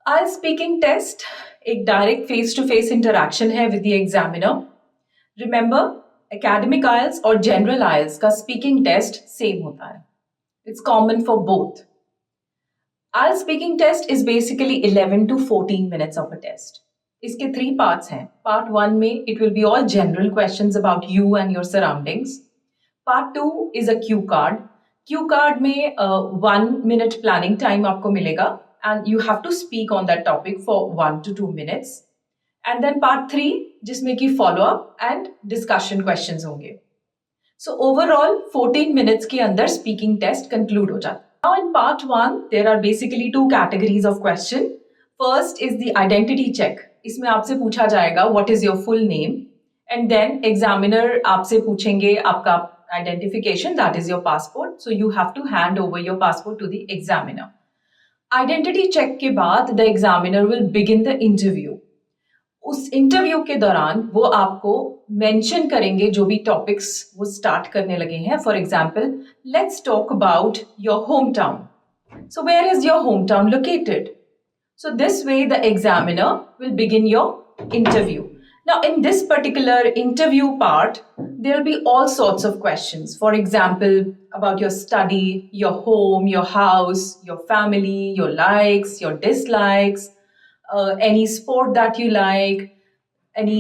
IELTS speaking test एक direct face to face interaction है with the examiner. Remember, academic IELTS और general IELTS का speaking test same होता है. It's common for both. IELTS speaking test is basically 11 to 14 minutes of a test. इसके 3 parts हैं. Part 1 में it will be all general questions about you and your surroundings. Part 2 is a cue card. Cue card में 1 minute planning time आपको मिलेगा and you have to speak on that topic for 1 to 2 minutes. And then part 3 जिसमें कि follow up and discussion questions होंगे. So overall 14 minutes के अंदर speaking test conclude हो जाता है. Now in part 1 there are basically 2 categories of question. First is the identity check. इसमें आपसे पूछा जाएगा what is your full name, and then examiner आपसे पूछेंगे आपका identification, that is your passport. So you have to hand over your passport to the examiner. Identity check के बाद the examiner will begin the interview. उस interview के दौरान वो आपको मेंशन करेंगे जो भी टॉपिक्स वो स्टार्ट करने लगे हैं. For example, let's talk about your home town. So where is your home town located? So this way the examiner will begin your interview. Now in this particular interview part, there will be all sorts of questions. For example, about your study, your home, your house, your family, your likes, your dislikes, any sport that you like, any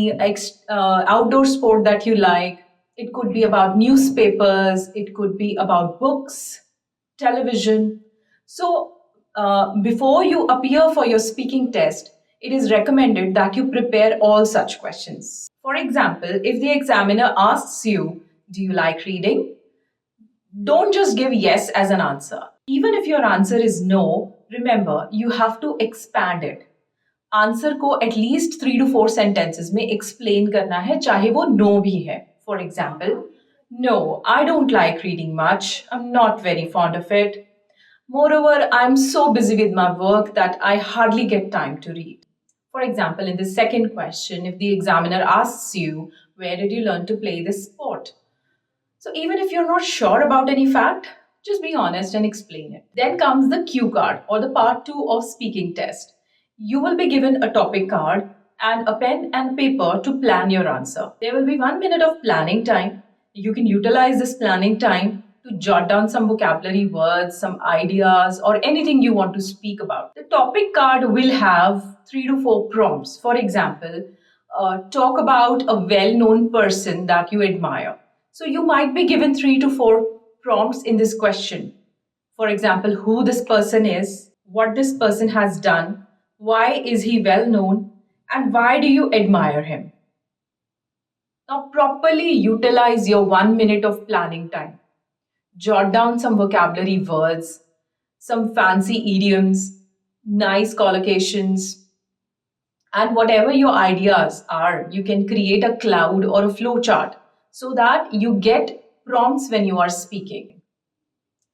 outdoor sport that you like. It could be about newspapers, it could be about books, television. So before you appear for your speaking test, it is recommended that you prepare all such questions. For example, if the examiner asks you, do you like reading? Don't just give yes as an answer. Even if your answer is no, remember, you have to expand it. Answer को at least 3 to 4 sentences में explain करना है, चाहे वो no भी है. For example, no, I don't like reading much. I'm not very fond of it. Moreover, I'm so busy with my work that I hardly get time to read. For example, in the second question, if the examiner asks you, where did you learn to play this sport? So even if you're not sure about any fact, just be honest and explain it. Then comes the cue card or the part 2 of speaking test. You will be given a topic card and a pen and paper to plan your answer. There will be 1 minute of planning time. You can utilize this planning time to jot down some vocabulary words, some ideas, or anything you want to speak about. The topic card will have 3 to 4 prompts. For example, talk about a well-known person that you admire. So you might be given 3 to 4 prompts in this question. For example, who this person is, what this person has done, why is he well-known, and why do you admire him? Now properly utilize your 1 minute of planning time. Jot down some vocabulary words, some fancy idioms, nice collocations, and whatever your ideas are, you can create a cloud or a flow chart so that you get prompts when you are speaking.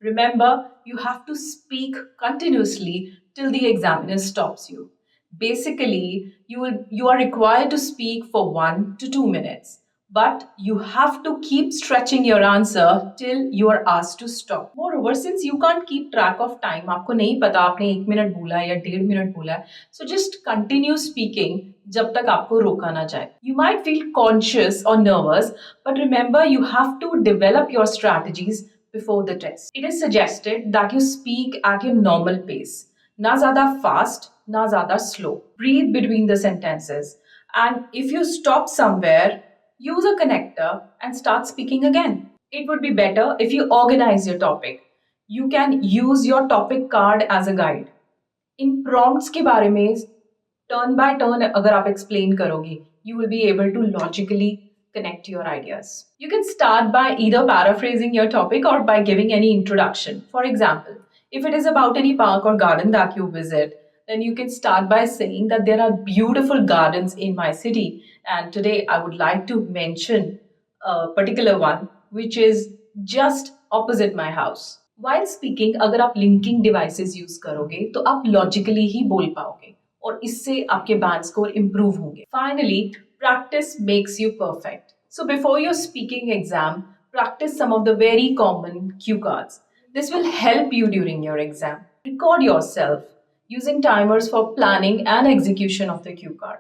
Remember, you have to speak continuously till the examiner stops you. Basically, you are required to speak for 1 to 2 minutes. But you have to keep stretching your answer till you are asked to stop. Moreover, since you can't keep track of time, आपको नहीं पता आपने 1 minute बोला है या 1.5 minute बोला है, so just continue speaking जब तक आपको रोका ना जाए. You might feel conscious or nervous, but remember you have to develop your strategies before the test. It is suggested that you speak at your normal pace. ना ज़्यादा fast, ना ज़्यादा slow. Breathe between the sentences. And if you stop somewhere, use a connector and start speaking again. It would be better if you organize your topic. You can use your topic card as a guide. In prompts के बारे में turn by turn अगर आप explain करोगे, you will be able to logically connect your ideas. You can start by either paraphrasing your topic or by giving any introduction. For example, if it is about any park or garden that you visit, then you can start by saying that there are beautiful gardens in my city, and today I would like to mention a particular one which is just opposite my house. While speaking, अगर आप linking devices use करोगे तो आप logically ही बोल पाओगे और इससे आपके band score improve होंगे. Finally, practice makes you perfect. So before your speaking exam, practice some of the very common cue cards. This will help you during your exam. Record yourself. using timers for planning and execution of the cue card.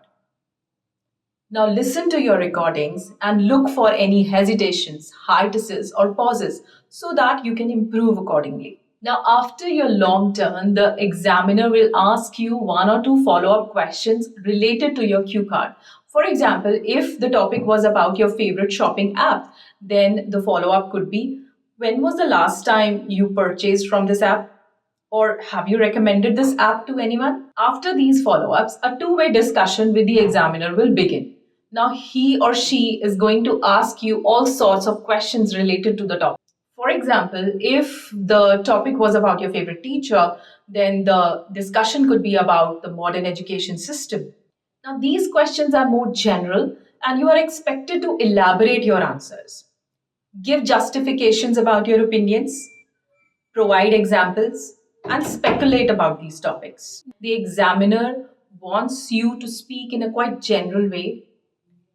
Now listen to your recordings and look for any hesitations, hiatuses, or pauses so that you can improve accordingly. Now, after your long turn, the examiner will ask you one or two follow-up questions related to your cue card. For example, if the topic was about your favorite shopping app, then the follow-up could be, when was the last time you purchased from this app? Or have you recommended this app to anyone? After these follow-ups, a two-way discussion with the examiner will begin. Now, he or she is going to ask you all sorts of questions related to the topic. For example, if the topic was about your favorite teacher, then the discussion could be about the modern education system. Now, these questions are more general and you are expected to elaborate your answers. Give justifications about your opinions, provide examples, and speculate about these topics. The examiner wants you to speak in a quite general way.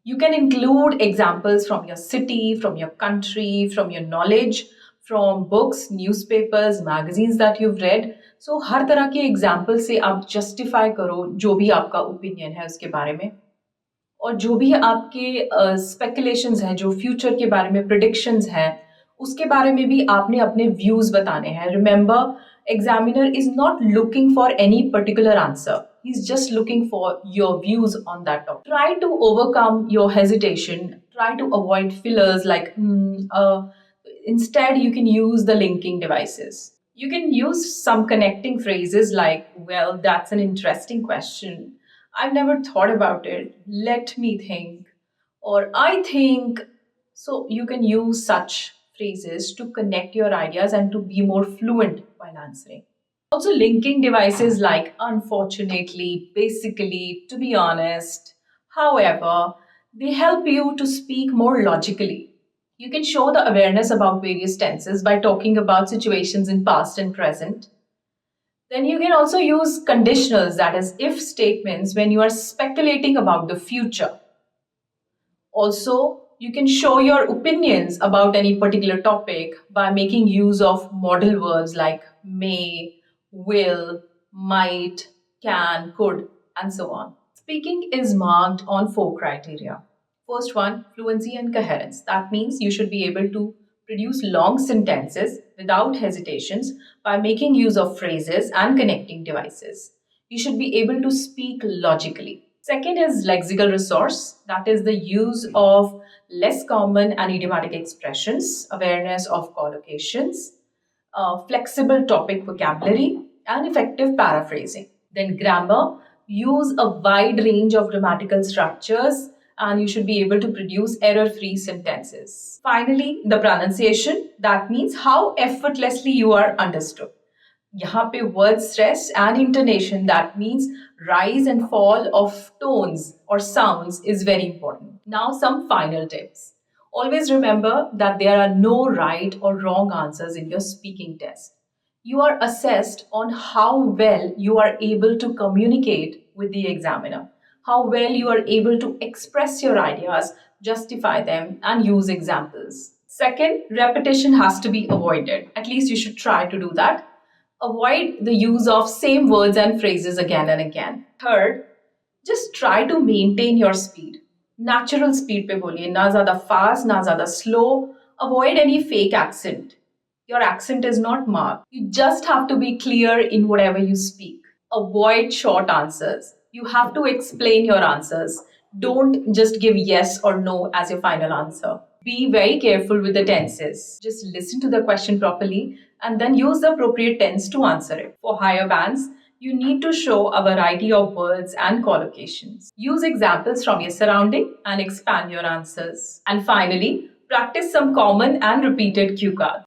You can include examples from your city, from your country, from your knowledge, from books, newspapers, magazines that you've read. So हर तरह के example से आप justify करो जो भी आपका opinion है उसके बारे में, और जो भी आपके स्पेकुलेशंस हैं, जो फ्यूचर के बारे में प्रिडिक्शंस हैं, उसके बारे में भी आपने अपने व्यूज बताने हैं. Remember, examiner is not looking for any particular answer. He's just looking for your views on that topic. Try to overcome your hesitation. Try to avoid fillers like instead you can use the linking devices. You can use some connecting phrases like, well, that's an interesting question. I've never thought about it. Let me think. Or I think. So you can use such phrases to connect your ideas and to be more fluent while answering. Also, linking devices like unfortunately, basically, to be honest, however, they help you to speak more logically. You can show the awareness about various tenses by talking about situations in past and present. Then you can also use conditionals, that is, if statements, when you are speculating about the future. Also, you can show your opinions about any particular topic by making use of modal verbs like may, will, might, can, could, and so on. Speaking is marked on 4 criteria. First one, fluency and coherence. That means you should be able to produce long sentences without hesitations by making use of phrases and connecting devices. You should be able to speak logically. Second is lexical resource, that is the use of less common and idiomatic expressions, awareness of collocations, flexible topic vocabulary, and effective paraphrasing. Then grammar, use a wide range of grammatical structures and you should be able to produce error-free sentences. Finally, the pronunciation, that means how effortlessly you are understood. यहाँ पे word stress and intonation, that means rise and fall of tones or sounds, is very important. Now some final tips. Always remember that there are no right or wrong answers in your speaking test. You are assessed on how well you are able to communicate with the examiner, how well you are able to express your ideas, justify them, and use examples. Second, repetition has to be avoided. At least you should try to do that. Avoid the use of same words and phrases again and again. Third, just try to maintain your speed. Natural speed पे बोलिए, ना ज़्यादा fast, ना ज़्यादा slow. Avoid any fake accent. Your accent is not marked. You just have to be clear in whatever you speak. Avoid short answers. You have to explain your answers. Don't just give yes or no as your final answer. Be very careful with the tenses. Just listen to the question properly and then use the appropriate tense to answer it. For higher bands, you need to show a variety of words and collocations. Use examples from your surrounding and expand your answers. And finally, practice some common and repeated cue cards.